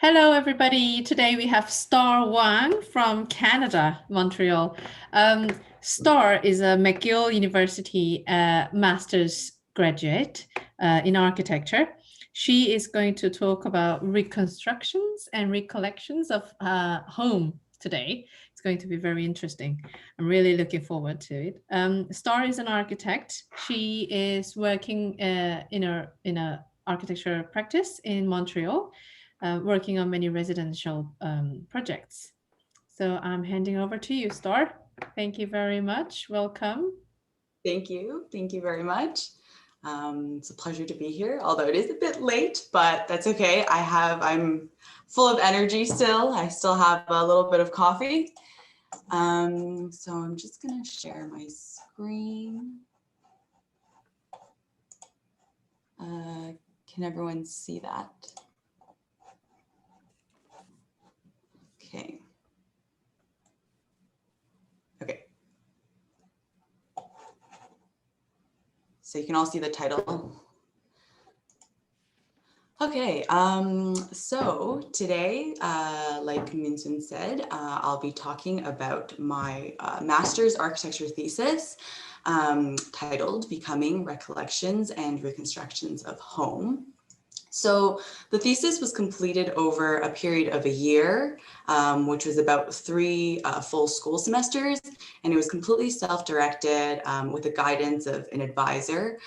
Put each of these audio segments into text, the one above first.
Hello, everybody. Today we have Starr Wang from Canada, Montreal. Starr is a McGill University master's graduate in architecture. She is going to talk about reconstructions and recollections of home today. It's going to be very interesting. I'm really looking forward to it. Starr is an architect. She is working in a architecture practice in Montreal, working on many residential projects. So I'm handing over to you, Starr. Thank you very much. Welcome. Thank you. Thank you very much. It's a pleasure to be here, although it is a bit late, but that's okay. I'm full of energy still. I still have a little bit of coffee. So I'm just gonna share my screen. Can everyone see that? Okay. Okay. So you can all see the title. Okay, so today, like Minsun said, I'll be talking about my master's architecture thesis titled Becoming Recollections and Reconstructions of Home. So the thesis was completed over a period of a year, which was about 3 full school semesters, and it was completely self-directed with the guidance of an advisor.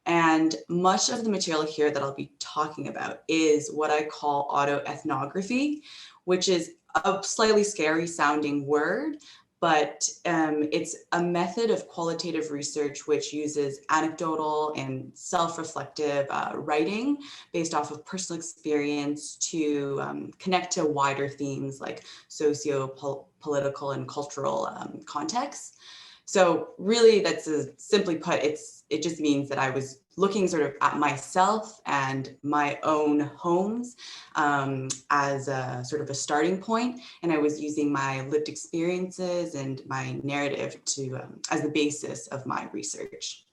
And much of the material here that I'll be talking about is what I call autoethnography, which is a slightly scary sounding word, but it's a method of qualitative research which uses anecdotal and self-reflective writing based off of personal experience to connect to wider themes like socio-political and cultural contexts. So really, that's simply put, it just means that I was looking sort of at myself and my own homes as a sort of a starting point, and I was using my lived experiences and my narrative to as the basis of my research.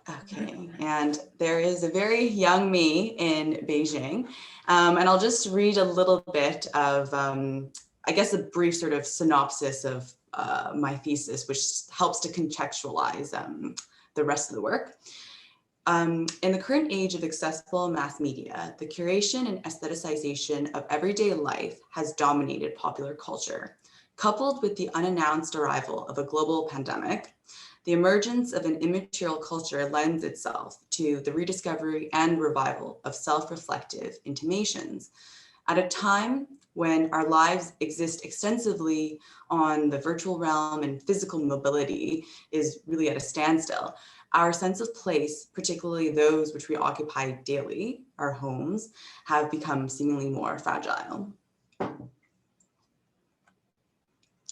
Okay, and there is a very young me in Beijing, and I'll just read a little bit of, I guess, a brief sort of synopsis of my thesis, which helps to contextualize the rest of the work. In the current age of accessible mass media, the curation and aestheticization of everyday life has dominated popular culture. Coupled with the unannounced arrival of a global pandemic, the emergence of an immaterial culture lends itself to the rediscovery and revival of self-reflective intimations. At a time when our lives exist extensively on the virtual realm and physical mobility is really at a standstill, our sense of place, particularly those which we occupy daily, our homes, have become seemingly more fragile.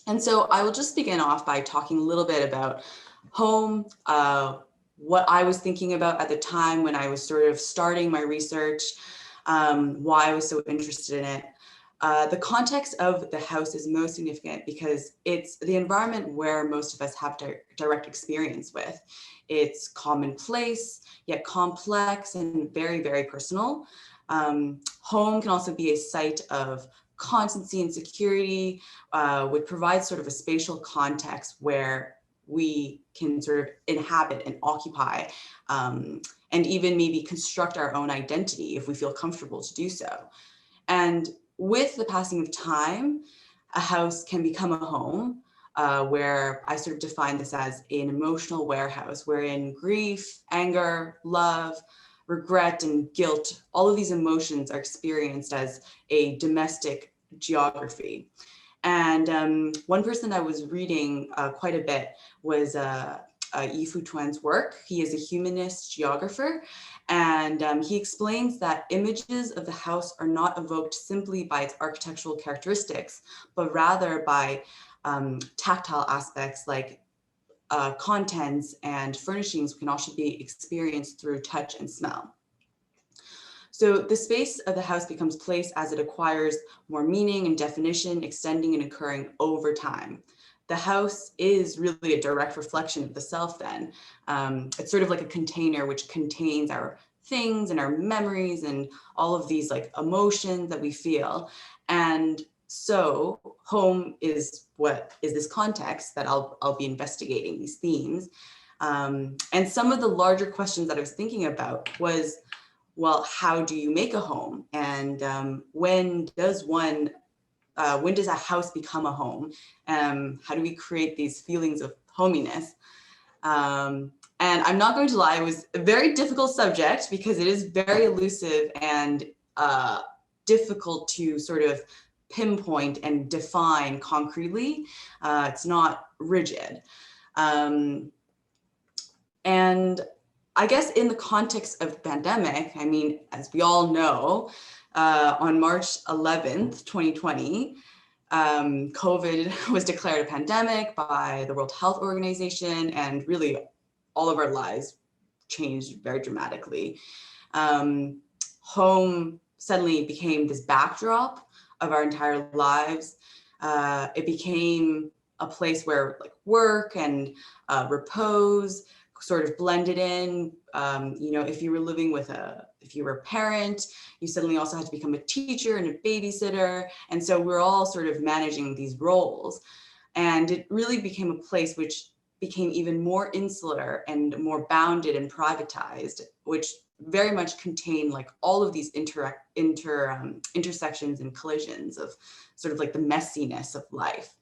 And so I will just begin off by talking a little bit about home, what I was thinking about at the time when I was sort of starting my research, why I was so interested in it. The context of the house is most significant because it's the environment where most of us have direct experience with. It's commonplace, yet complex and very, very personal. Home can also be a site of constancy and security, which provides sort of a spatial context where we can sort of inhabit and occupy, and even maybe construct our own identity if we feel comfortable to do so. And with the passing of time, a house can become a home, where I sort of define this as an emotional warehouse, wherein grief, anger, love, regret, and guilt, all of these emotions are experienced as a domestic geography. And one person I was reading quite a bit was Yifu Tuan's work. He is a humanist geographer, and he explains that images of the house are not evoked simply by its architectural characteristics, but rather by tactile aspects like contents and furnishings can also be experienced through touch and smell. So the space of the house becomes place as it acquires more meaning and definition, extending and occurring over time. The house is really a direct reflection of the self then. It's sort of like a container which contains our things and our memories and all of these like emotions that we feel. And so home is this context that I'll be investigating these themes. And some of the larger questions that I was thinking about was, well, how do you make a home? And when does a house become a home? How do we create these feelings of hominess? And I'm not going to lie, it was a very difficult subject because it is very elusive and difficult to sort of pinpoint and define concretely. It's not rigid. And I guess in the context of the pandemic, I mean, as we all know, on March 11th, 2020, COVID was declared a pandemic by the World Health Organization, and really all of our lives changed very dramatically. Home suddenly became this backdrop of our entire lives. It became a place where like work and repose sort of blended in. If you were living if you were a parent, you suddenly also had to become a teacher and a babysitter. And so we're all sort of managing these roles. And it really became a place which became even more insular and more bounded and privatized, which very much contained like all of these intersections and collisions of sort of like the messiness of life.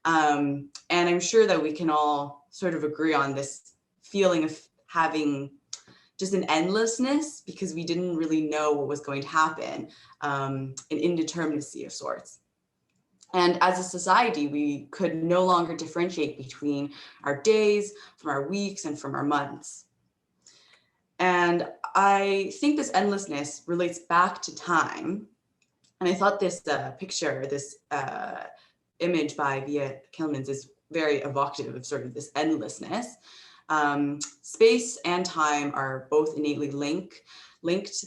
And I'm sure that we can all sort of agree on this feeling of having just an endlessness because we didn't really know what was going to happen, an indeterminacy of sorts. And as a society, we could no longer differentiate between our days, from our weeks, and from our months. And I think this endlessness relates back to time. And I thought this picture, this image by Via Kilmans is very evocative of sort of this endlessness. Space and time are both innately linked.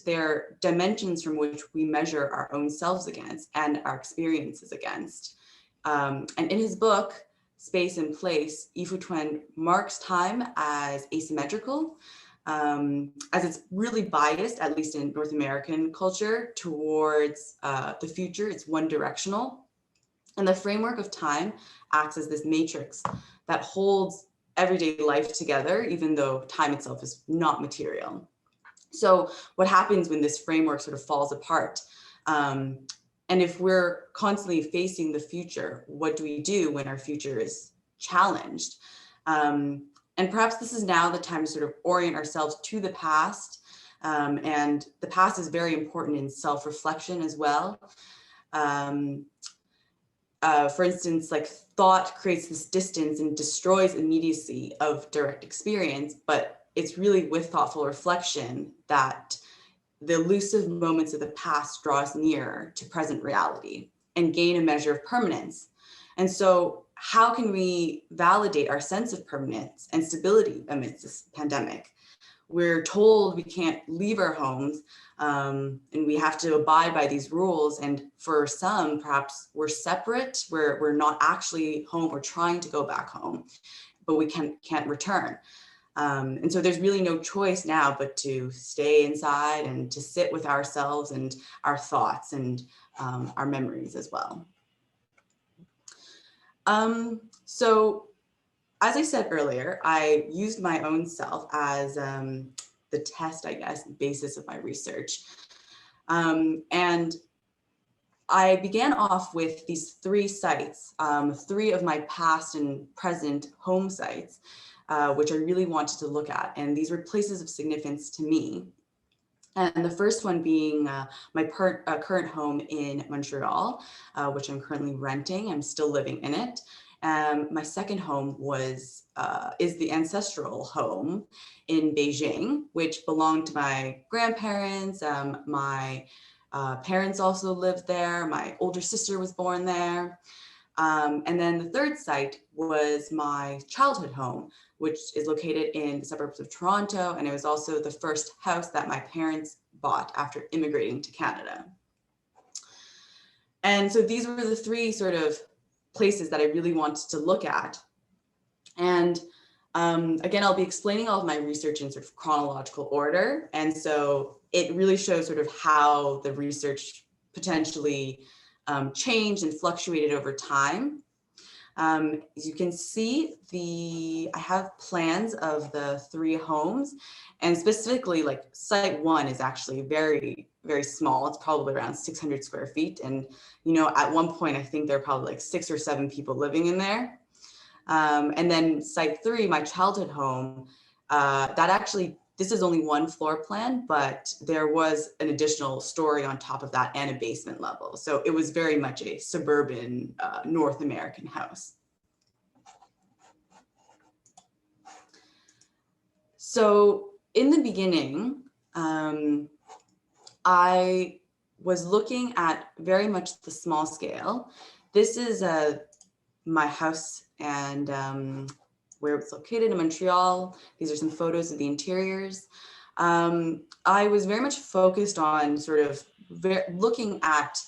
They're dimensions from which we measure our own selves against and our experiences against. And in his book, Space and Place, Yifu Tuan marks time as asymmetrical, as it's really biased, at least in North American culture, towards the future. It's one directional. And the framework of time acts as this matrix that holds everyday life together, even though time itself is not material. So what happens when this framework sort of falls apart? And if we're constantly facing the future, what do we do when our future is challenged? And perhaps this is now the time to sort of orient ourselves to the past. And the past is very important in self-reflection as well. For instance, like thought creates this distance and destroys immediacy of direct experience, but it's really with thoughtful reflection that the elusive moments of the past draw us nearer to present reality and gain a measure of permanence. And so how can we validate our sense of permanence and stability amidst this pandemic? We're told we can't leave our homes, and we have to abide by these rules. And for some, perhaps we're separate, we're not actually home, we're trying to go back home, but we can't return. And so there's really no choice now but to stay inside and to sit with ourselves and our thoughts and our memories as well. So as I said earlier, I used my own self as the test, I guess, basis of my research. And I began off with these 3 sites, 3 of my past and present home sites, which I really wanted to look at. And these were places of significance to me. And the first one being my current home in Montreal, which I'm currently renting. I'm still living in it. My second home is the ancestral home in Beijing, which belonged to my grandparents. My parents also lived there. My older sister was born there. And then the third site was my childhood home, which is located in the suburbs of Toronto. And it was also the first house that my parents bought after immigrating to Canada. And so these were the 3 sort of places that I really wanted to look at. And Again, I'll be explaining all of my research in sort of chronological order. And so it really shows sort of how the research potentially changed and fluctuated over time. As you can see, I have plans of the 3 homes, and specifically like site 1 is actually very, very small. It's probably around 600 square feet. And, you know, at one point, I think there are probably like 6 or 7 people living in there. And then site 3, my childhood home, this is only 1 floor plan, but there was an additional story on top of that and a basement level. So it was very much a suburban North American house. So in the beginning, I was looking at very much the small scale. This is my house and where it's located in Montreal. These are some photos of the interiors. I was very much focused on sort of looking at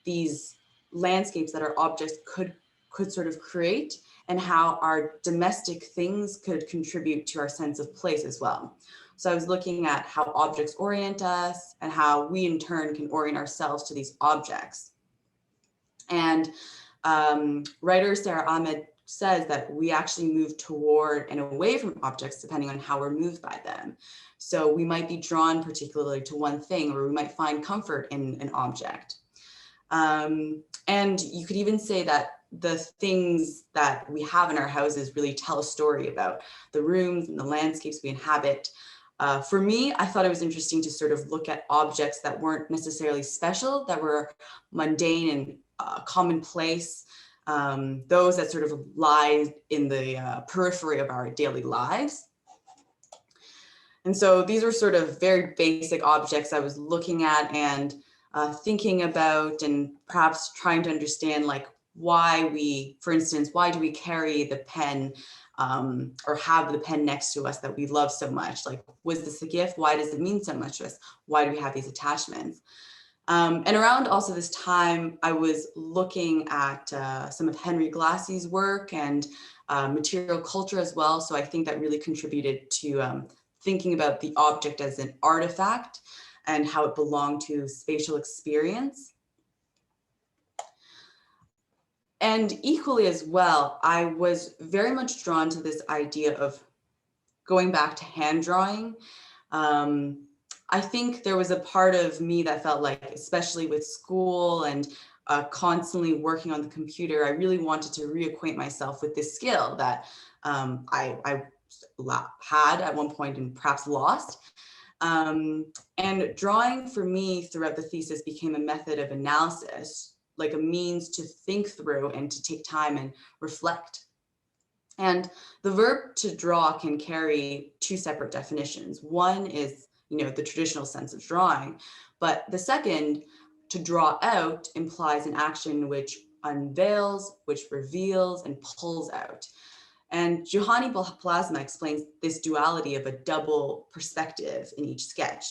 these landscapes that our objects could sort of create, and how our domestic things could contribute to our sense of place as well. So I was looking at how objects orient us and how we in turn can orient ourselves to these objects. And writer Sarah Ahmed says that we actually move toward and away from objects depending on how we're moved by them. So we might be drawn particularly to one thing, or we might find comfort in an object. And you could even say that the things that we have in our houses really tell a story about the rooms and the landscapes we inhabit. For me, I thought it was interesting to sort of look at objects that weren't necessarily special, that were mundane and commonplace, those that sort of lie in the periphery of our daily lives. And so these were sort of very basic objects I was looking at and thinking about, and perhaps trying to understand like why we, for instance, why do we carry the pen or have the pen next to us that we love so much? Like, was this a gift? Why does it mean so much to us? Why do we have these attachments? And around also this time, I was looking at some of Henry Glassey's work and material culture as well. So I think that really contributed to thinking about the object as an artifact and how it belonged to spatial experience. And equally as well, I was very much drawn to this idea of going back to hand drawing. I think there was a part of me that felt like, especially with school and constantly working on the computer, I really wanted to reacquaint myself with this skill that I had at one point and perhaps lost. And drawing for me throughout the thesis became a method of analysis, like a means to think through and to take time and reflect. And the verb to draw can carry 2 separate definitions. One is, you know, the traditional sense of drawing, but the second, to draw out, implies an action which unveils, which reveals, and pulls out. And Juhani Plasma explains this duality of a double perspective in each sketch.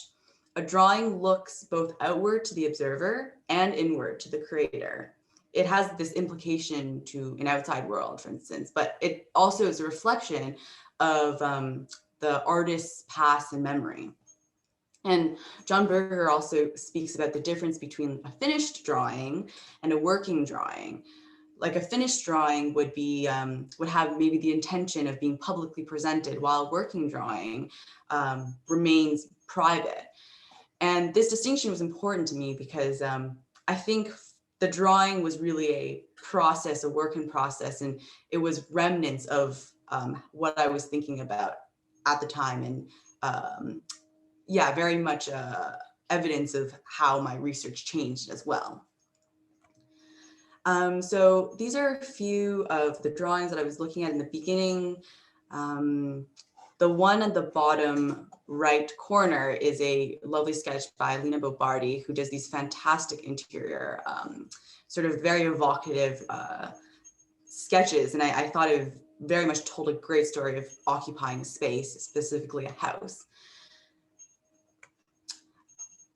A drawing looks both outward to the observer and inward to the creator. It has this implication to an outside world, for instance, but it also is a reflection of the artist's past and memory. And John Berger also speaks about the difference between a finished drawing and a working drawing. Like a finished drawing would be would have maybe the intention of being publicly presented, while a working drawing remains private. And this distinction was important to me because I think the drawing was really a process, a work in process, and it was remnants of what I was thinking about at the time. And yeah, very much evidence of how my research changed as well. So these are a few of the drawings that I was looking at in the beginning. The one at the bottom right corner is a lovely sketch by Lena Bobardi, who does these fantastic interior, sort of very evocative sketches. And I thought it very much told a great story of occupying a space, specifically a house.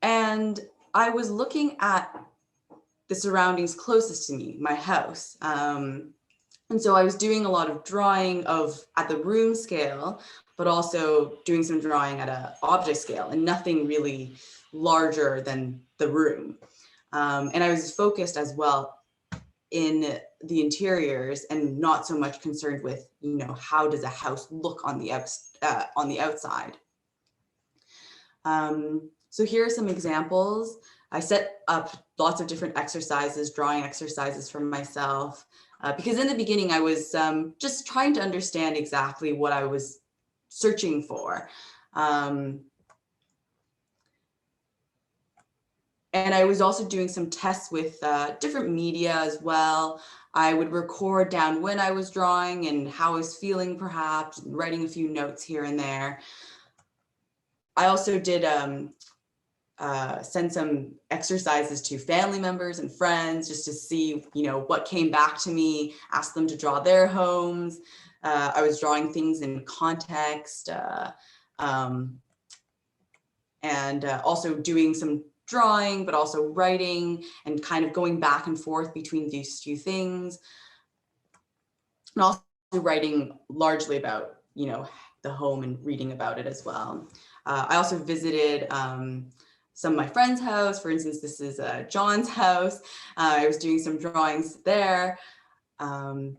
And I was looking at the surroundings closest to me, my house. And so I was doing a lot of drawing at the room scale, but also doing some drawing at an object scale, and nothing really larger than the room. And I was focused as well in the interiors and not so much concerned with, how does a house look on the outside. So here are some examples. I set up lots of different exercises, drawing exercises for myself, because in the beginning I was just trying to understand exactly what I was searching for. And I was also doing some tests with different media as well. I would record down when I was drawing and how I was feeling, perhaps, and writing a few notes here and there. I also did send some exercises to family members and friends just to see, what came back to me, ask them to draw their homes. I was drawing things in context, and also doing some drawing, but also writing and kind of going back and forth between these two things. And also writing largely about, the home and reading about it as well. I also visited some of my friends' house. For instance, this is John's house. I was doing some drawings there. And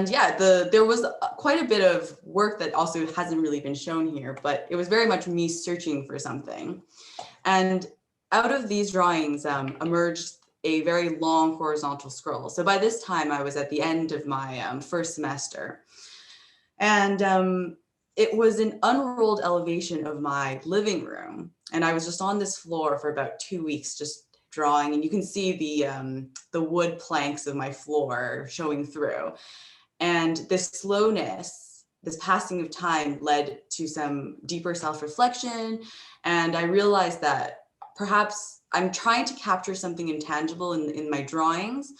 yeah, there was quite a bit of work that also hasn't really been shown here, but it was very much me searching for something. And out of these drawings emerged a very long horizontal scroll. So by this time, I was at the end of my first semester. And it was an unrolled elevation of my living room. And I was just on this floor for about 2 weeks, just drawing. And you can see the wood planks of my floor showing through. And this slowness, this passing of time led to some deeper self-reflection. And I realized that perhaps I'm trying to capture something intangible in my drawings.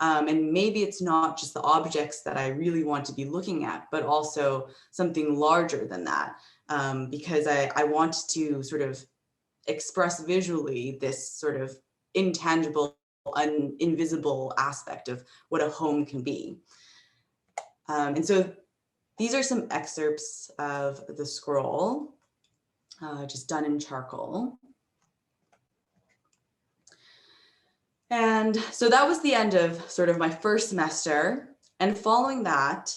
And maybe it's not just the objects that I really want to be looking at, but also something larger than that. Because I want to sort of express visually this sort of intangible, invisible aspect of what a home can be. And so these are some excerpts of the scroll, just done in charcoal. And so that was the end of sort of my first semester. And following that,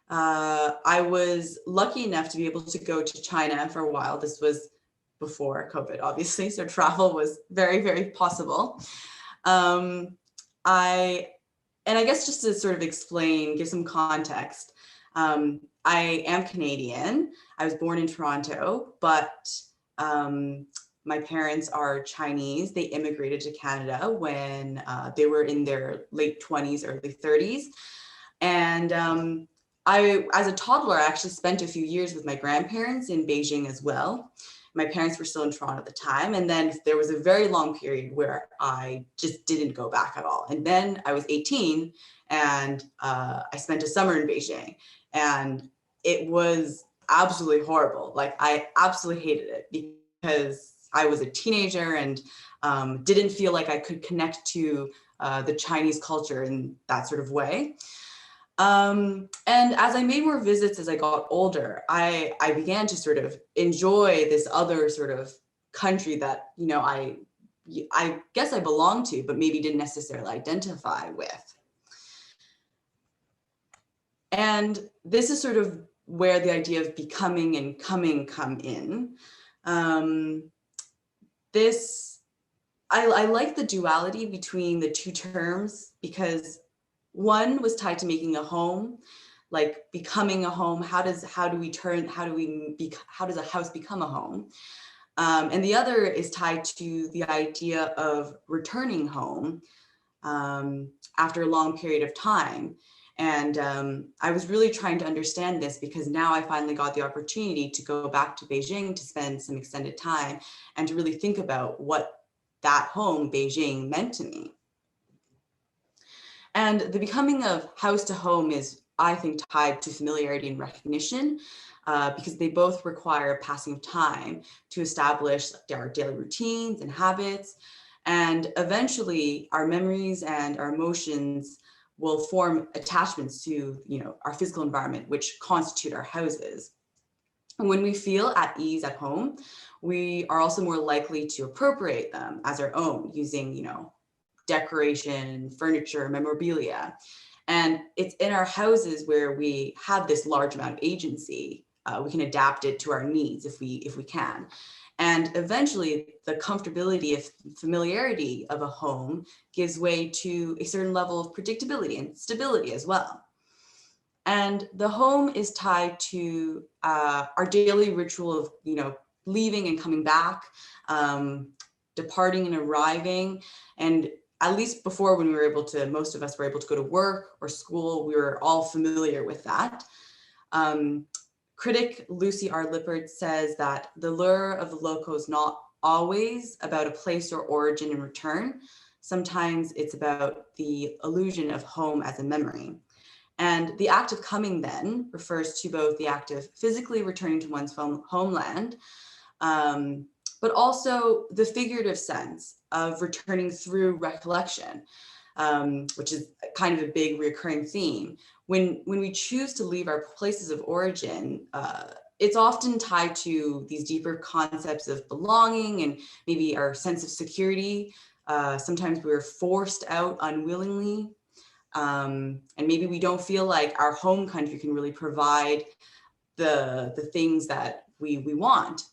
I was lucky enough to be able to go to China for a while. This was before COVID, obviously, so travel was very, very possible. And I guess just to sort of explain, give some context, I am Canadian. I was born in Toronto, but my parents are Chinese. They immigrated to Canada when they were in their late 20s, early 30s. And as a toddler, I actually spent a few years with my grandparents in Beijing as well. My parents were still in Toronto at the time. And then there was a very long period where I just didn't go back at all. And then I was 18 and I spent a summer in Beijing, and it was absolutely horrible. Like, I absolutely hated it because I was a teenager and didn't feel like I could connect to the Chinese culture in that sort of way. And as I made more visits as I got older, I began to sort of enjoy this other sort of country that, I guess I belonged to, but maybe didn't necessarily identify with. And this is sort of where the idea of becoming and coming come in. I like the duality between the two terms, because one was tied to making a home, like becoming a home. How does a house become a home? And the other is tied to the idea of returning home after a long period of time. And I was really trying to understand this because now I finally got the opportunity to go back to Beijing to spend some extended time and to really think about what that home, Beijing, meant to me. And the becoming of house to home is, I think, tied to familiarity and recognition, because they both require passing of time to establish our daily routines and habits. And eventually our memories and our emotions will form attachments to, our physical environment, which constitute our houses. And when we feel at ease at home, we are also more likely to appropriate them as our own using, decoration, furniture, memorabilia. And it's in our houses where we have this large amount of agency. We can adapt it to our needs if we can. And eventually the comfortability of familiarity of a home gives way to a certain level of predictability and stability as well. And the home is tied to our daily ritual of, leaving and coming back, departing and arriving. And at least before, when most of us were able to go to work or school, we were all familiar with that. Critic Lucy R. Lippard says that the lure of the loco is not always about a place or origin and return. Sometimes it's about the illusion of home as a memory. And the act of coming then refers to both the act of physically returning to one's homeland, but also the figurative sense of returning through recollection, which is kind of a big recurring theme. When we choose to leave our places of origin, it's often tied to these deeper concepts of belonging and maybe our sense of security. Sometimes we're forced out unwillingly. And maybe we don't feel like our home country can really provide the things that we want.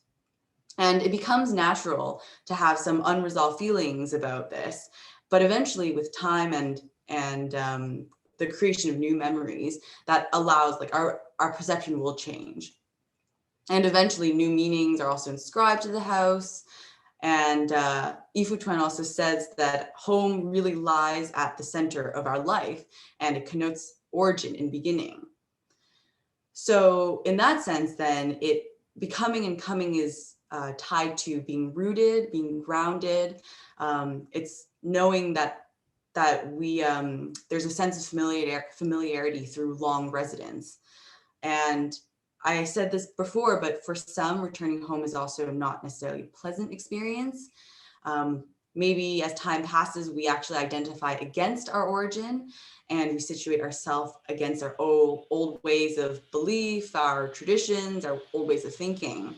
And it becomes natural to have some unresolved feelings about this. But eventually with time and the creation of new memories, that allows our perception will change. And eventually new meanings are also inscribed to the house. And Yifu Tuan also says that home really lies at the center of our life, and it connotes origin and beginning. So in that sense, then becoming and coming is tied to being rooted, being grounded. It's knowing that we there's a sense of familiarity through long residence. And I said this before, but for some, returning home is also not necessarily a pleasant experience. Maybe as time passes, we actually identify against our origin and we situate ourselves against our old ways of belief, our traditions, our old ways of thinking.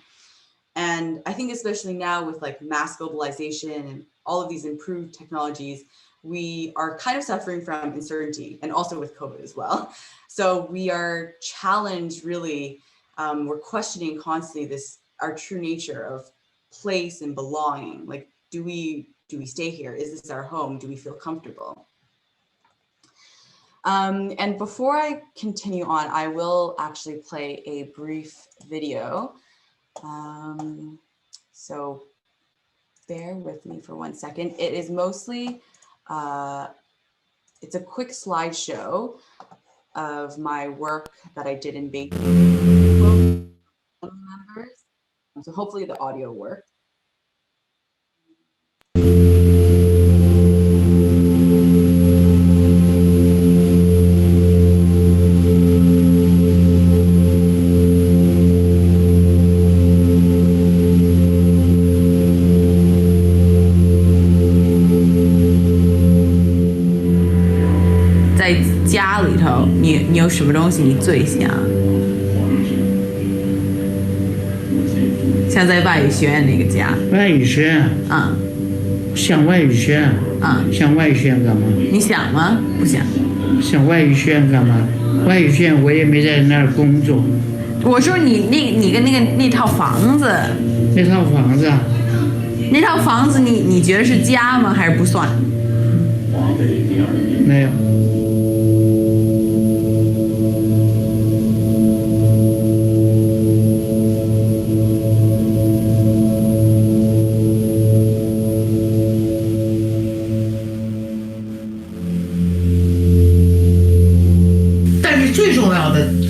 And I think especially now with mass globalization and all of these improved technologies, we are kind of suffering from uncertainty, and also with COVID as well. So we are challenged really, we're questioning constantly our true nature of place and belonging. Do we stay here? Is this our home? Do we feel comfortable? And before I continue on, I will actually play a brief video. So bear with me for 1 second. It is mostly, it's a quick slideshow of my work that I did in Beijing members. So hopefully the audio works. 家里头，你有什么东西你最想？像在外语学院那个家。外语学院。想外语学院。想外语学院干嘛？你想吗？不想。想外语学院干嘛？外语学院我也没在那儿工作。我说你跟那套房子。那套房子啊？那套房子你觉得是家吗？还是不算？没有。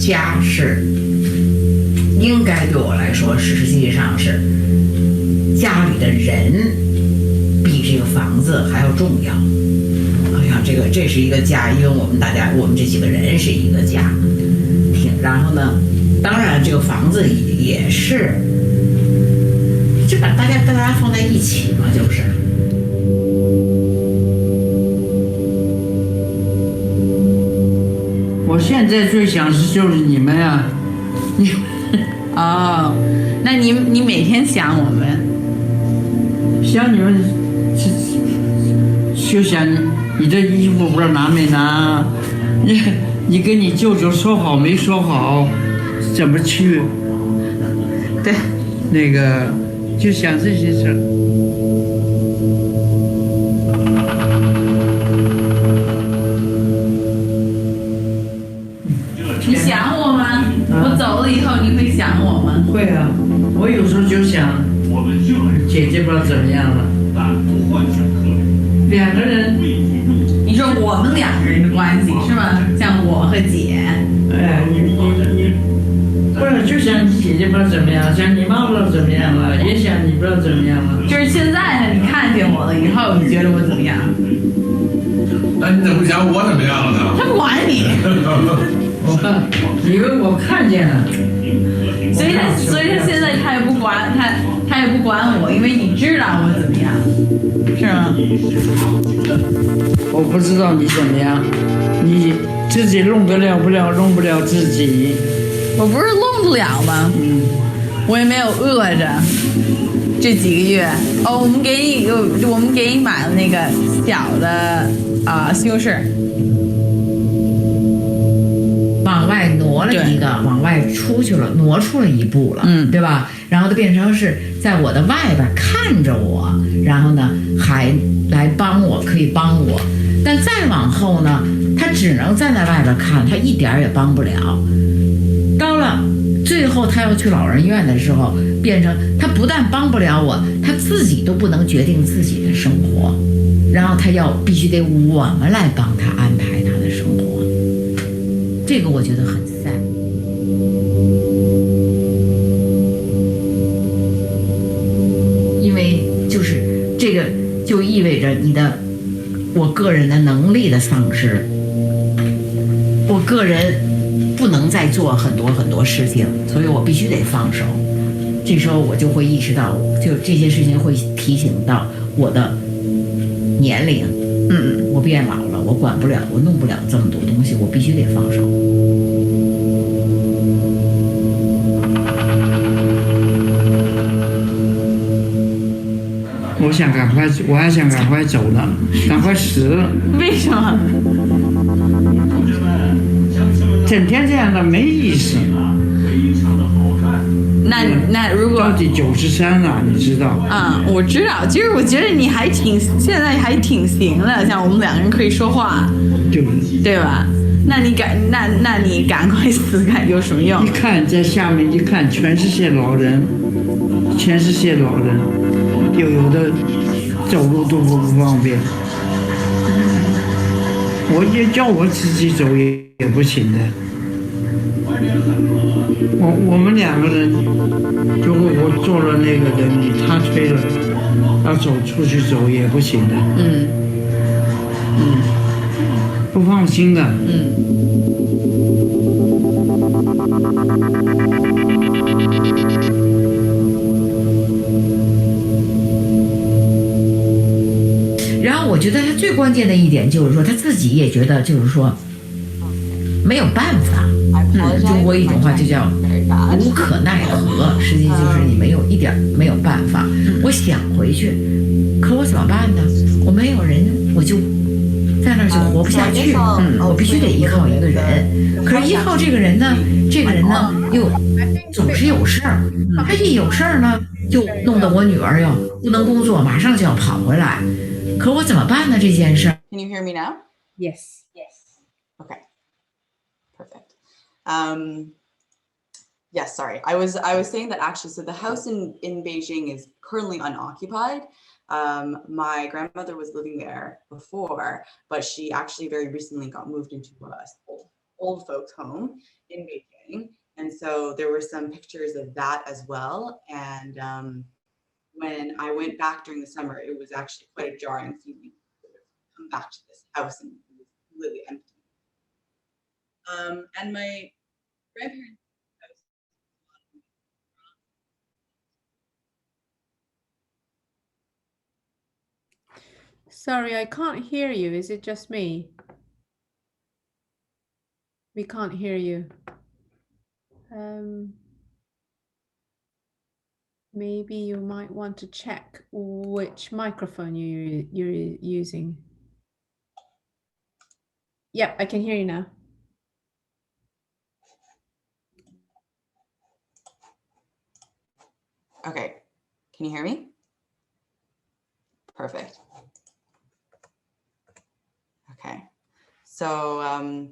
家是应该对我来说是实际上是家里的人比这个房子还要重要。哎呀，这是一个家，因为我们这几个人是一个家。然后呢，当然这个房子也是，就把大家放在一起嘛，就是。现在最想就是你们啊，你哦，那你每天想我们？想你们，就想你的衣服不知道拿没拿，你跟你舅舅说好没说好，怎么去？对，那个就想这些事儿。你想我吗？我走了以后你会想我吗？会啊，我有时候就想，姐姐不知道怎么样了。两个人，你说我们两个人的关系是吧？像我和姐。哎，你，不是就想你姐姐不知道怎么样，想你妈不知道怎么样了，也想你不知道怎么样了。就是现在呢，你看见我了以后，你觉得我怎么样？那你怎么想我怎么样了呢？他不管你。以为我看见了，所以他现在他也不管他也不管我，因为你知道我怎么样，是吗？我不知道你怎么样，你自己弄得了不了，弄不了自己。我不是弄不了吗？我也没有饿着。这几个月哦，我们给你买了那个小的西红柿。往外挪了一个，往外出去了，挪出了一步了，对吧？然后它变成是在我的外边看着我，然后呢还来帮我，可以帮我。但再往后呢，他只能站在外边看，他一点也帮不了。到了最后，他要去老人院的时候，变成他不但帮不了我，他自己都不能决定自己的生活，然后他必须得我们来帮他安排他的生活。这个我觉得很sad，因为就是这个就意味着我个人的能力的丧失，我个人不能再做很多很多事情，所以我必须得放手。这时候我就会意识到，就这些事情会提醒到我的年龄，我变老了，我管不了，我弄不了这么多东西，我必须得放手。我还想赶快走呢，赶快死。为什么？整天这样的没意思。那如果到底93了，你知道？我知道。其实我觉得你现在还挺行的，像我们两个人可以说话，对吧？那你赶快死有什么用？一看在下面一看，全是些老人，有的走路都不方便。我也叫我自己走也不行的。我们两个人，如果我做了那个人，他推了，要出去走也不行的。不放心的。然后我觉得他最关键的一点就是说，他自己也觉得就是说没有办法。中国一种话就叫无可奈何，实际就是你一点没有办法。我想回去，可我怎么办呢？我没有人，我就在那儿就活不下去。我必须得依靠一个人。可是依靠这个人呢，又总是有事儿。他一有事儿呢，就弄得我女儿要不能工作，马上就要跑回来。可我怎么办呢？这件事。Can you hear me now? Yes. Okay. Perfect. Yes, sorry. I was saying that actually, so the house in Beijing is currently unoccupied. My grandmother was living there before, but she actually very recently got moved into a old folks home in Beijing. And so there were some pictures of that as well. And when I went back during the summer, it was actually quite a jarring feeling to come back to this house and it was completely empty. And my grandparents' house. Sorry, I can't hear you. Is it just me? We can't hear you. Maybe you might want to check which microphone you're using. Yep, I can hear you now. Okay, can you hear me? Perfect. Okay, so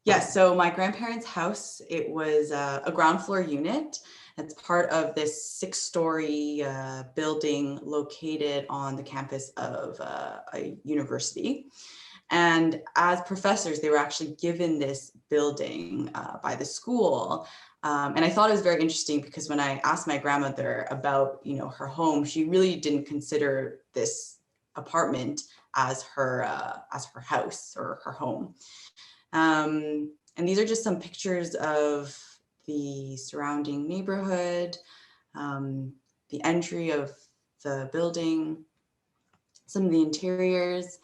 yes, so my grandparents' house, it was a ground floor unit. It's part of this 6-story building located on the campus of a university. And as professors, they were actually given this building by the school. And I thought it was very interesting because when I asked my grandmother about, her home, she really didn't consider this apartment as her house or her home. And these are just some pictures of the surrounding neighborhood, the entry of the building, some of the interiors.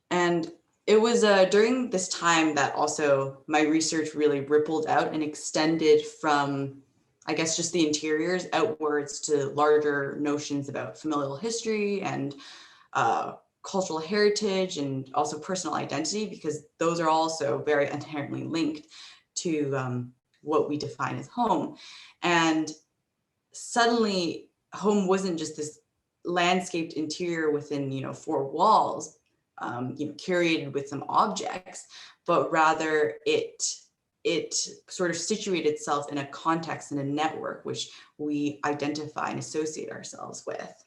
And it was during this time that also my research really rippled out and extended from, I guess, just the interiors outwards to larger notions about familial history and cultural heritage and also personal identity, because those are also very inherently linked to what we define as home. And suddenly home wasn't just this landscaped interior within 4 walls, curated with some objects, but rather it sort of situated itself in a context and a network which we identify and associate ourselves with.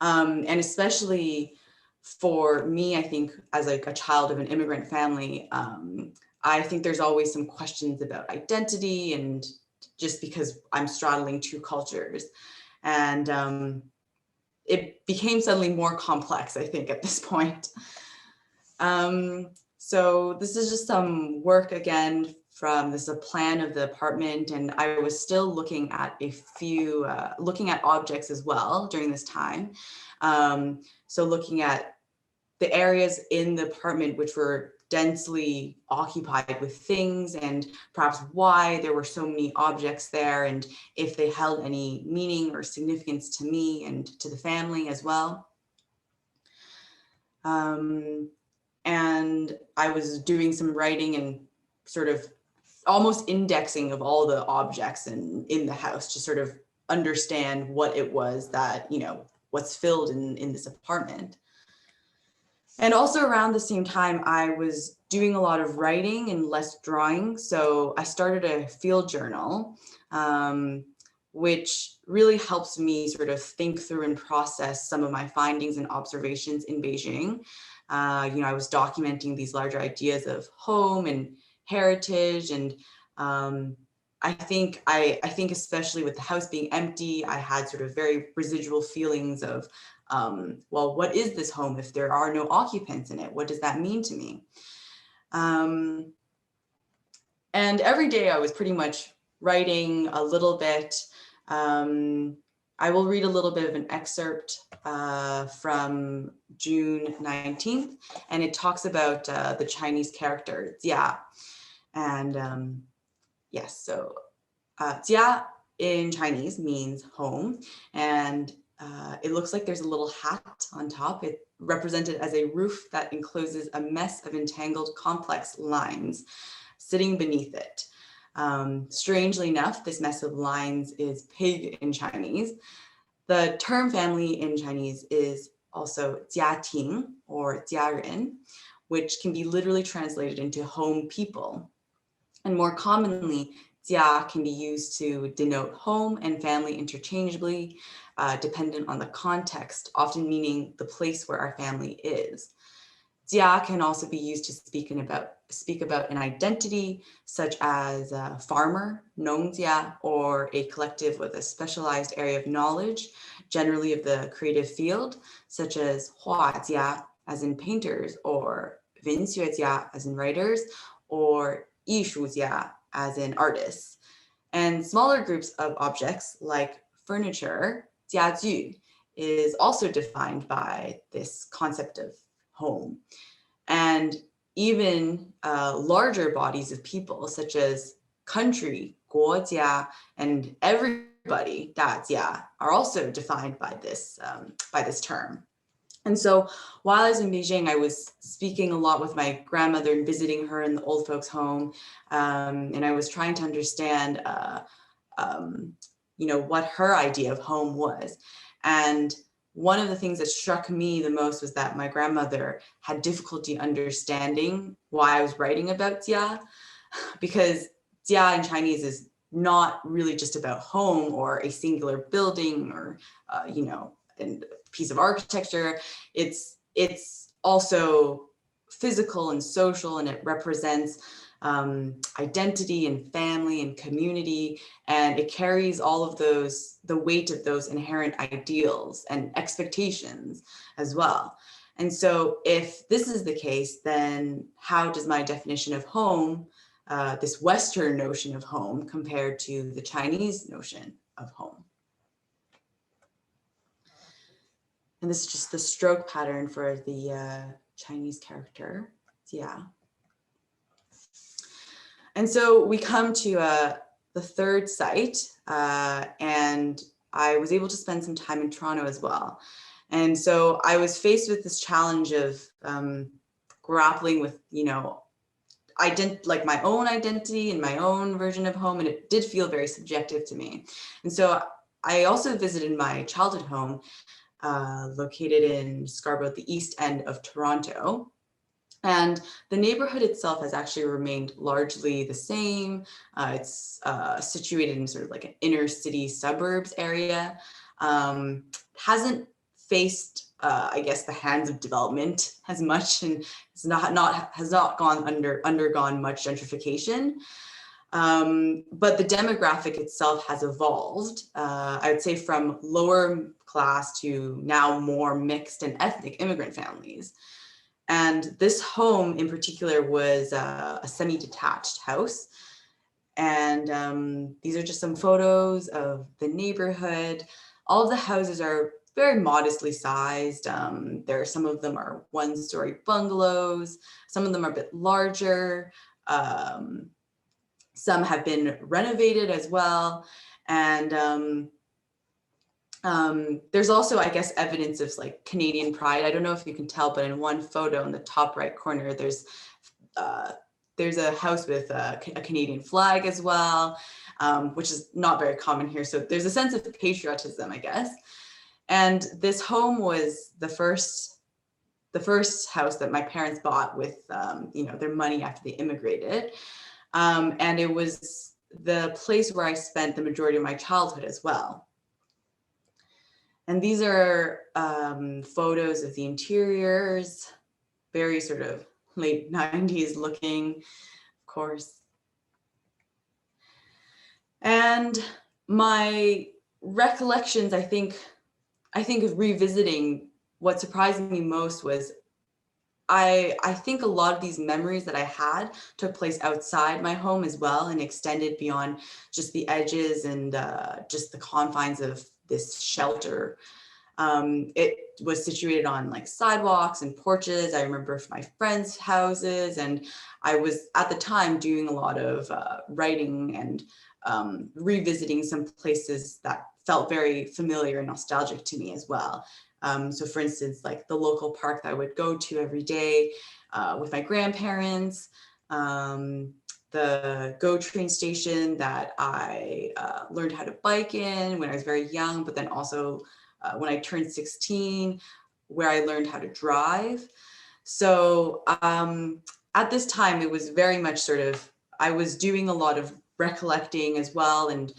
And especially for me, I think as like a child of an immigrant family, I think there's always some questions about identity, and just because I'm straddling 2 cultures. And it became suddenly more complex, I think, at this point. So this is just some work again from a plan of the apartment, and I was still looking at a few, looking at objects as well during this time. So looking at the areas in the apartment which were densely occupied with things, and perhaps why there were so many objects there, and if they held any meaning or significance to me and to the family as well. And I was doing some writing and sort of almost indexing of all the objects in the house to sort of understand what it was that, what's filled in this apartment. And also around the same time, I was doing a lot of writing and less drawing. So I started a field journal, which really helps me sort of think through and process some of my findings and observations in Beijing. I was documenting these larger ideas of home and heritage. And I think especially with the house being empty, I had sort of very residual feelings of, well, what is this home if there are no occupants in it? What does that mean to me? And every day I was pretty much writing a little bit. I will read a little bit of an excerpt from June 19th, and it talks about the Chinese character jia. And yes, so jia in Chinese means home, and it looks like there's a little hat on top. It represented as a roof that encloses a mess of entangled complex lines sitting beneath it. Strangely enough, this mess of lines is pig in Chinese. The term family in Chinese is also jiating or jiaren, which can be literally translated into home people. And more commonly, jia can be used to denote home and family interchangeably, dependent on the context, often meaning the place where our family is. Jia can also be used to speak about an identity, such as a farmer, nongjia, or a collective with a specialized area of knowledge, generally of the creative field, such as huajia, as in painters, or wenxuejia, as in writers, or yishujia, as in artists. And smaller groups of objects like furniture, jiaju, is also defined by this concept of home. and even larger bodies of people, such as country, 国家, and everybody, 大家, are also defined by this term. And so while I was in Beijing, I was speaking a lot with my grandmother and visiting her in the old folks' home, and I was trying to understand, what her idea of home was. And one of the things that struck me the most was that my grandmother had difficulty understanding why I was writing about jia, because jia in Chinese is not really just about home or a singular building or, a piece of architecture. It's also physical and social, and it represents identity and family and community, and it carries all of the weight of those inherent ideals and expectations as well. And so if this is the case, then how does my definition of home, this Western notion of home, compare to the Chinese notion of home? And this is just the stroke pattern for the Chinese character, yeah. And so we come to the third site, and I was able to spend some time in Toronto as well. And so I was faced with this challenge of grappling with, like my own identity and my own version of home, and it did feel very subjective to me. And so I also visited my childhood home, located in Scarborough, the east end of Toronto. And the neighborhood itself has actually remained largely the same. It's situated in sort of like an inner city suburbs area. Hasn't faced, I guess, the hands of development as much, and has not undergone much gentrification. But the demographic itself has evolved, I would say, from lower class to now more mixed and ethnic immigrant families. And this home in particular was a semi-detached house. And these are just some photos of the neighborhood. All of the houses are very modestly sized. Some of them are one-story bungalows. Some of them are a bit larger. Some have been renovated as well. And there's also, I guess, evidence of like Canadian pride. I don't know if you can tell, but in one photo in the top right corner, there's a house with a Canadian flag as well, which is not very common here. So there's a sense of patriotism, I guess. And this home was the first house that my parents bought with their money after they immigrated. And it was the place where I spent the majority of my childhood as well. And these are photos of the interiors, very sort of late 90s looking, of course. And my recollections, I think of revisiting, what surprised me most was I think a lot of these memories that I had took place outside my home as well, and extended beyond just the edges and just the confines of this shelter. It was situated on like sidewalks and porches. I remember my friends' houses, and I was at the time doing a lot of writing and revisiting some places that felt very familiar and nostalgic to me as well. So for instance, like the local park that I would go to every day with my grandparents, the GO train station that I learned how to bike in when I was very young, but then also when I turned 16, where I learned how to drive. So at this time, it was very much sort of, I was doing a lot of recollecting as well, and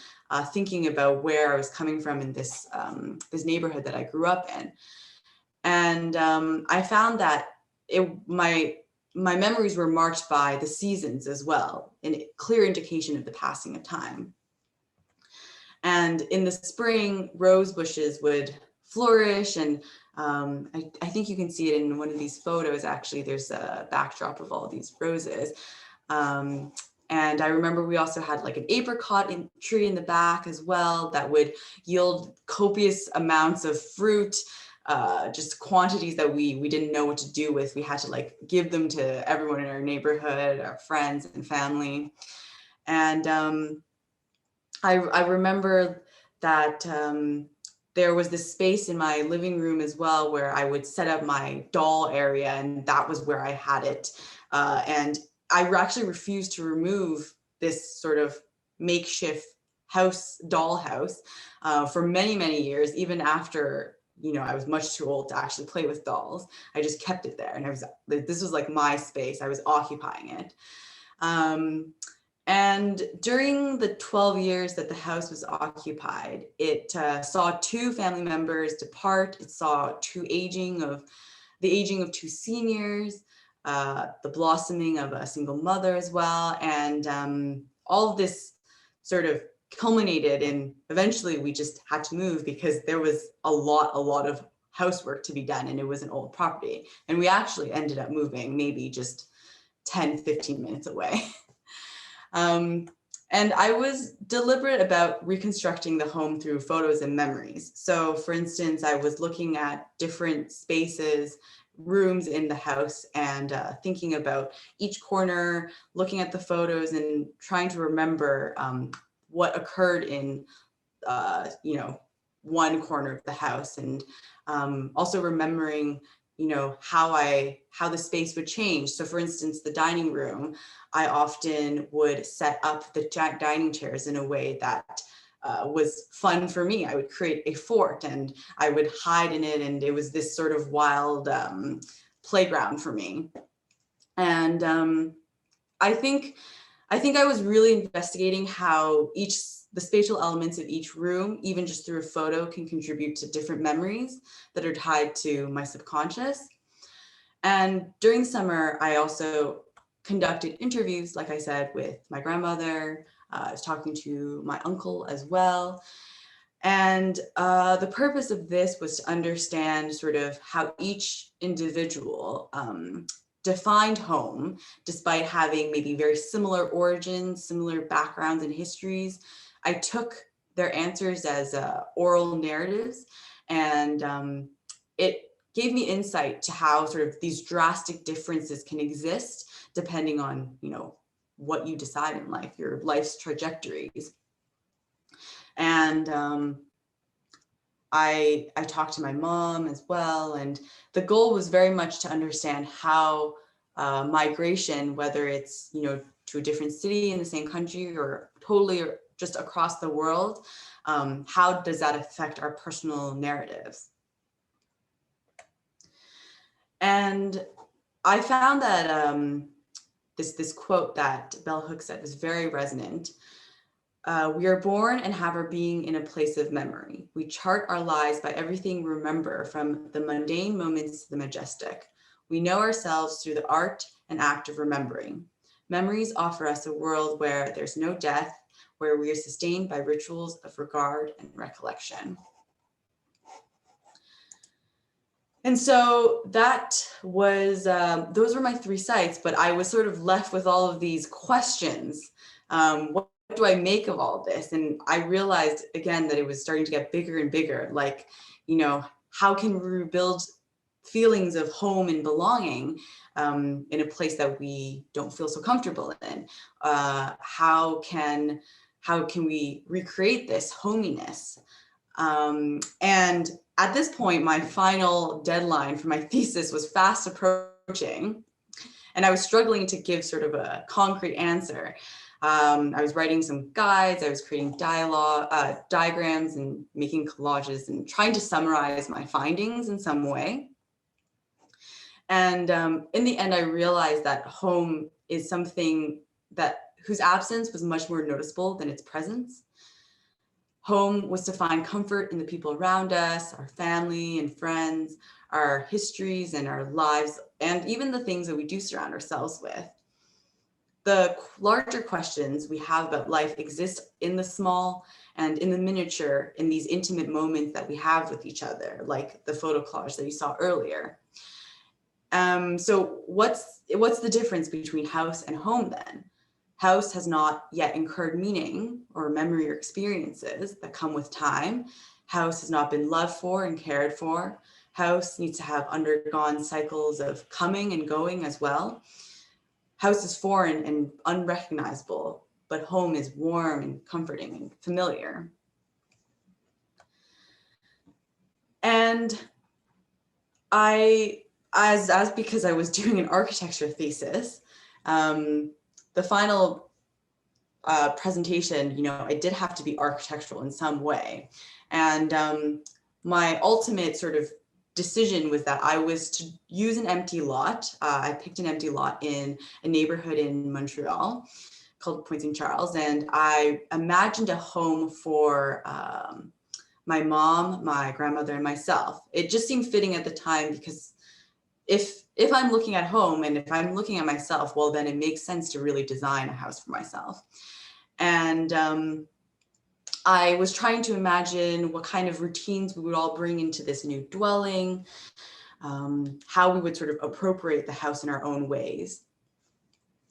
thinking about where I was coming from in this neighborhood that I grew up in. And I found that my memories were marked by the seasons as well, a clear indication of the passing of time. And in the spring, rose bushes would flourish, and I think you can see it in one of these photos. Actually, there's a backdrop of all these roses. And I remember we also had like an apricot tree in the back as well that would yield copious amounts of fruit. just quantities that we didn't know what to do with. We had to like give them to everyone in our neighborhood, our friends and family. And I remember that there was this space in my living room as well where I would set up my doll area, and that was where I had it. And I actually refused to remove this sort of makeshift doll house for many, many years, even after, you know, I was much too old to actually play with dolls. I just kept it there, and this was like my space. I was occupying it. And during the 12 years that the house was occupied, it saw 2 family members depart. It saw the aging of 2 seniors, the blossoming of a single mother as well. And all of this sort of culminated in, eventually we just had to move because there was a lot of housework to be done, and it was an old property. And we actually ended up moving maybe just 10, 15 minutes away. And I was deliberate about reconstructing the home through photos and memories. So for instance, I was looking at different spaces, rooms in the house, and thinking about each corner, looking at the photos and trying to remember what occurred in, you know, one corner of the house, and also remembering, you know, how the space would change. So for instance, the dining room, I often would set up the dining chairs in a way that was fun for me. I would create a fort and I would hide in it, and it was this sort of wild playground for me. And I think I was really investigating how the spatial elements of each room, even just through a photo, can contribute to different memories that are tied to my subconscious. And during summer, I also conducted interviews, like I said, with my grandmother. I was talking to my uncle as well. And the purpose of this was to understand sort of how each individual defined home, despite having maybe very similar origins, similar backgrounds and histories. I took their answers as oral narratives, and it gave me insight to how sort of these drastic differences can exist depending on, you know, what you decide in life, your life's trajectories. And I talked to my mom as well, and the goal was very much to understand how migration, whether it's, you know, to a different city in the same country or totally or just across the world, how does that affect our personal narratives? And I found that this quote that Bell Hooks said was very resonant. We are born and have our being in a place of memory. We chart our lives by everything we remember, from the mundane moments to the majestic. We know ourselves through the art and act of remembering. Memories offer us a world where there's no death, where we are sustained by rituals of regard and recollection. And so that was, those were my 3 sites, but I was sort of left with all of these questions. What do I make of all this? And I realized again that it was starting to get bigger and bigger. Like, you know, how can we rebuild feelings of home and belonging in a place that we don't feel so comfortable in? How can we recreate this hominess? And at this point, my final deadline for my thesis was fast approaching, and I was struggling to give sort of a concrete answer. I was writing some guides, I was creating diagrams and making collages and trying to summarize my findings in some way. And in the end, I realized that home is something whose absence was much more noticeable than its presence. Home was to find comfort in the people around us, our family and friends, our histories and our lives, and even the things that we do surround ourselves with. The larger questions we have about life exist in the small and in the miniature, in these intimate moments that we have with each other, like the photo collage that you saw earlier. So what's the difference between house and home then? House has not yet incurred meaning or memory or experiences that come with time. House has not been loved for and cared for. house needs to have undergone cycles of coming and going as well. House is foreign and unrecognizable, but home is warm and comforting and familiar. And as because I was doing an architecture thesis, the final presentation, it did have to be architectural in some way. And my ultimate sort of decision was that I was to use an empty lot. I picked an empty lot in a neighborhood in Montreal called Pointe St. Charles. And I imagined a home for my mom, my grandmother, and myself. It just seemed fitting at the time because if I'm looking at home and if I'm looking at myself, well, then it makes sense to really design a house for myself. And I was trying to imagine what kind of routines we would all bring into this new dwelling, how we would sort of appropriate the house in our own ways.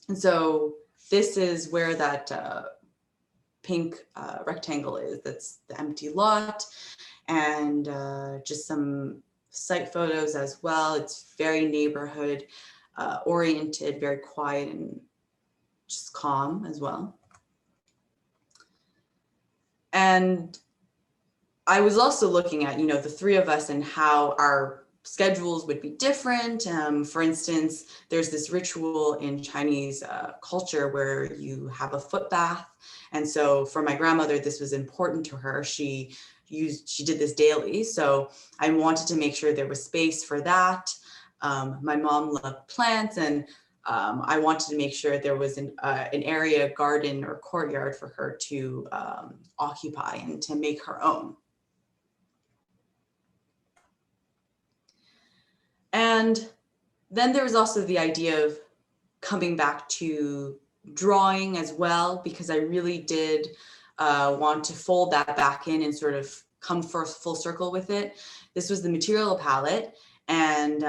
And so this is where that pink rectangle is. That's the empty lot, and just some site photos as well. It's very neighborhood oriented, very quiet and just calm as well. And I was also looking at, the three of us and how our schedules would be different. For instance, there's this ritual in Chinese culture where you have a foot bath. And so for my grandmother, this was important to her. She did this daily. So I wanted to make sure there was space for that. My mom loved plants, and I wanted to make sure there was an area, garden or courtyard for her to occupy and to make her own. And then there was also the idea of coming back to drawing as well, because I really did want to fold that back in and sort of come full circle with it. This was the material palette, and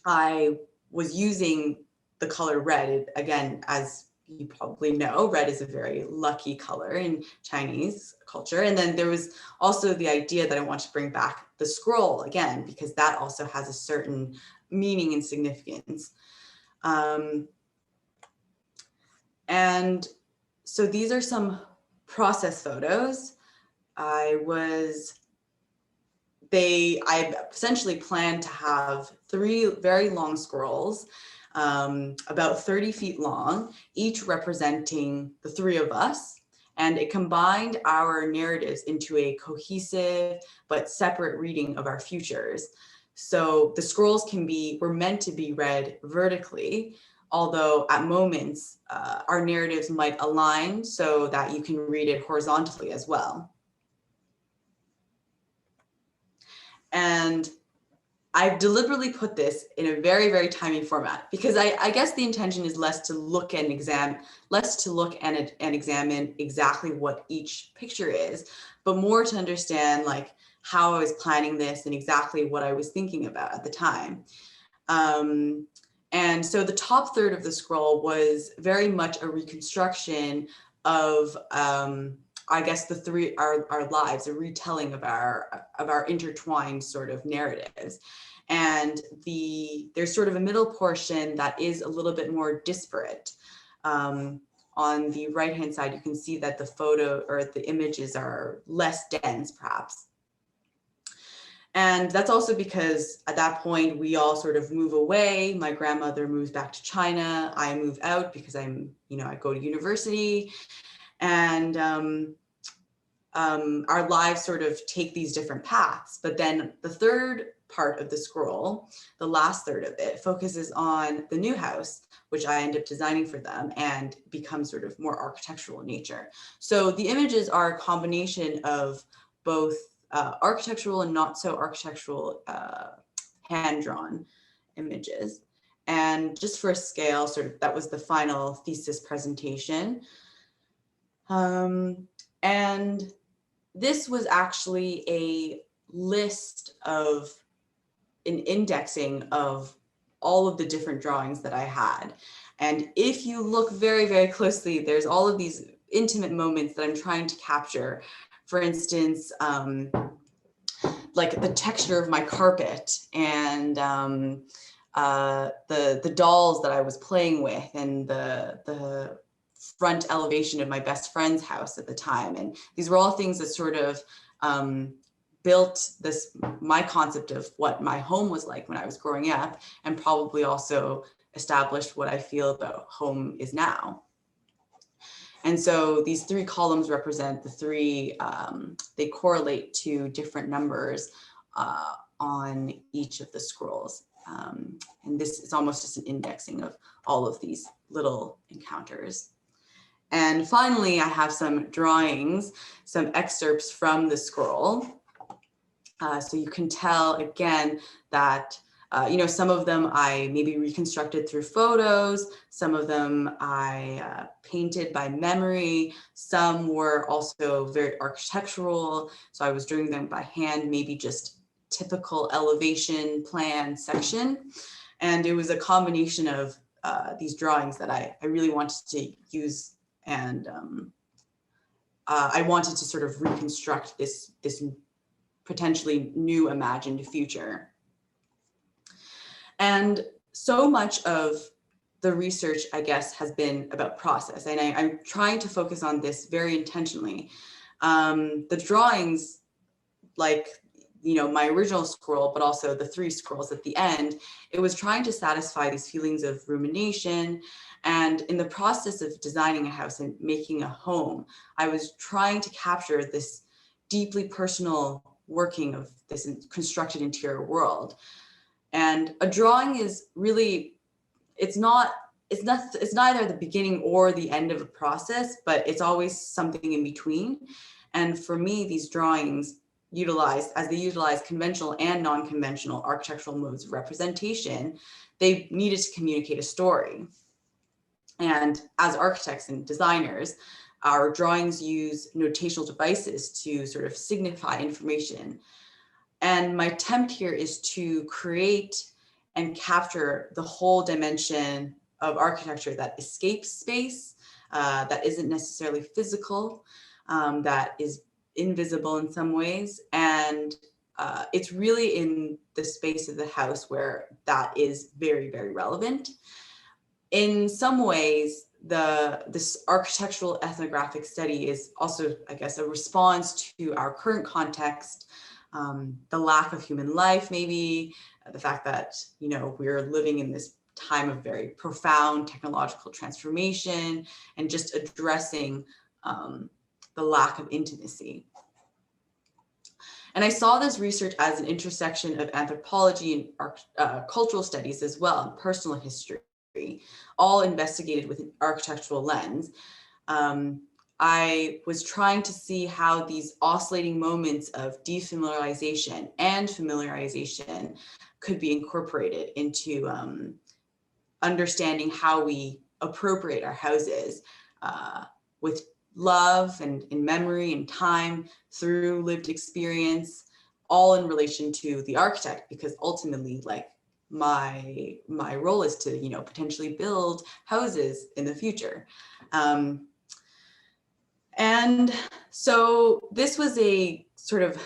I was using the color red. Again, as you probably know, red is a very lucky color in Chinese culture. And then there was also the idea that I want to bring back the scroll again, because that also has a certain meaning and significance. And so these are some process photos. I essentially planned to have 3 very long scrolls, about 30 feet long, each representing the 3 of us. And it combined our narratives into a cohesive but separate reading of our futures. So the scrolls were meant to be read vertically, although at moments our narratives might align so that you can read it horizontally as well. And I've deliberately put this in a very, very tiny format because I guess the intention is less to look and examine exactly what each picture is, but more to understand like how I was planning this and exactly what I was thinking about at the time. And so the top third of the scroll was very much a reconstruction of I guess our lives, a retelling of our intertwined sort of narratives. And there's sort of a middle portion that is a little bit more disparate. On the right-hand side, you can see that the photo or the images are less dense, perhaps. And that's also because at that point, we all sort of move away. My grandmother moves back to China. I move out because I go to university. And our lives sort of take these different paths. But then the third part of the scroll, the last third of it, focuses on the new house, which I end up designing for them and becomes sort of more architectural in nature. So the images are a combination of both architectural and not so architectural hand-drawn images. And just for a scale, sort of that was the final thesis presentation. And this was actually a list of an indexing of all of the different drawings that I had. And if you look very, very closely, there's all of these intimate moments that I'm trying to capture. For instance, like the texture of my carpet and the dolls that I was playing with and the front elevation of my best friend's house at the time. And these were all things that sort of built my concept of what my home was like when I was growing up, and probably also established what I feel about home is now. And so these 3 columns represent the 3, they correlate to different numbers on each of the scrolls. And this is almost just an indexing of all of these little encounters. And finally, I have some drawings, some excerpts from the scroll. So you can tell again that, some of them I maybe reconstructed through photos, some of them I painted by memory, some were also very architectural. So I was doing them by hand, maybe just typical elevation plan section. And it was a combination of these drawings that I really wanted to use, and I wanted to sort of reconstruct this potentially new imagined future. And so much of the research, I guess, has been about process, and I'm trying to focus on this very intentionally. The drawings, like, my original scroll, but also the 3 scrolls at the end, it was trying to satisfy these feelings of rumination. And in the process of designing a house and making a home, I was trying to capture this deeply personal working of this constructed interior world. And a drawing is really, it's neither the beginning or the end of a process, but it's always something in between. And for me, these drawings utilize conventional and non-conventional architectural modes of representation, they needed to communicate a story. And as architects and designers, our drawings use notational devices to sort of signify information. And my attempt here is to create and capture the whole dimension of architecture that escapes space, that isn't necessarily physical, that is invisible in some ways. And it's really in the space of the house where that is very, very relevant. In some ways, this architectural ethnographic study is also, I guess, a response to our current context, the lack of human life, maybe the fact that, we're living in this time of very profound technological transformation, and just addressing the lack of intimacy. And I saw this research as an intersection of anthropology and cultural studies as well, and personal history, all investigated with an architectural lens. I was trying to see how these oscillating moments of defamiliarization and familiarization could be incorporated into understanding how we appropriate our houses with love and in memory and time through lived experience, all in relation to the architect, because ultimately, like, my role is to, potentially build houses in the future. And so this was a sort of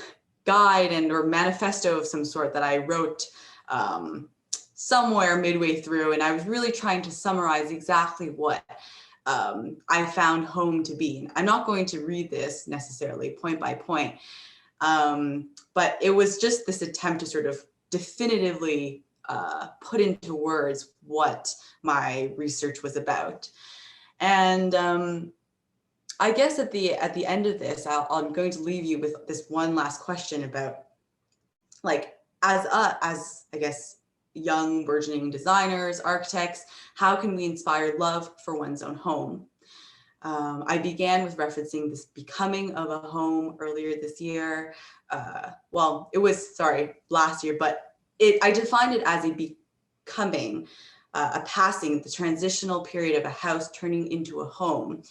guide or manifesto of some sort that I wrote somewhere midway through. And I was really trying to summarize exactly what I found home to be. And I'm not going to read this necessarily point by point, but it was just this attempt to sort of definitively put into words what my research was about. And I guess at the end of this, I'm going to leave you with this one last question about, like, as I guess young burgeoning designers, architects, how can we inspire love for one's own home? I began with referencing this becoming of a home earlier this year. Well, it was, last year, but I defined it as a becoming, a passing, the transitional period of a house turning into a home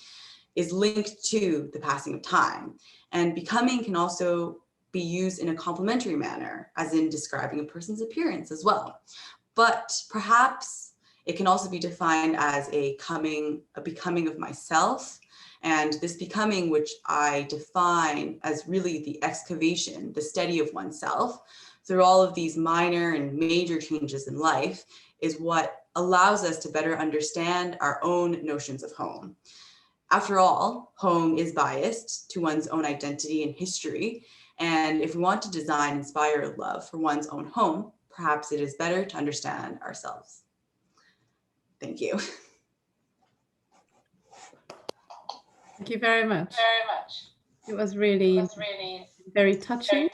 is linked to the passing of time. And becoming can also be used in a complementary manner, as in describing a person's appearance as well. But perhaps it can also be defined as a becoming of myself And this becoming, which I define as really the excavation, the study of oneself through all of these minor and major changes in life, is what allows us to better understand our own notions of home. After all, home is biased to one's own identity and history. And if we want to design, inspire love for one's own home, perhaps it is better to understand ourselves. Thank you. Thank you very much. It was really very touching.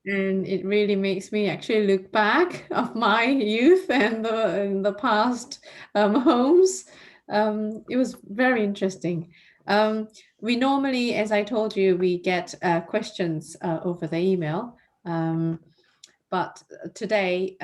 And it really makes me actually look back of my youth and the past homes. It was very interesting. We normally, as I told you, we get questions over the email. But today,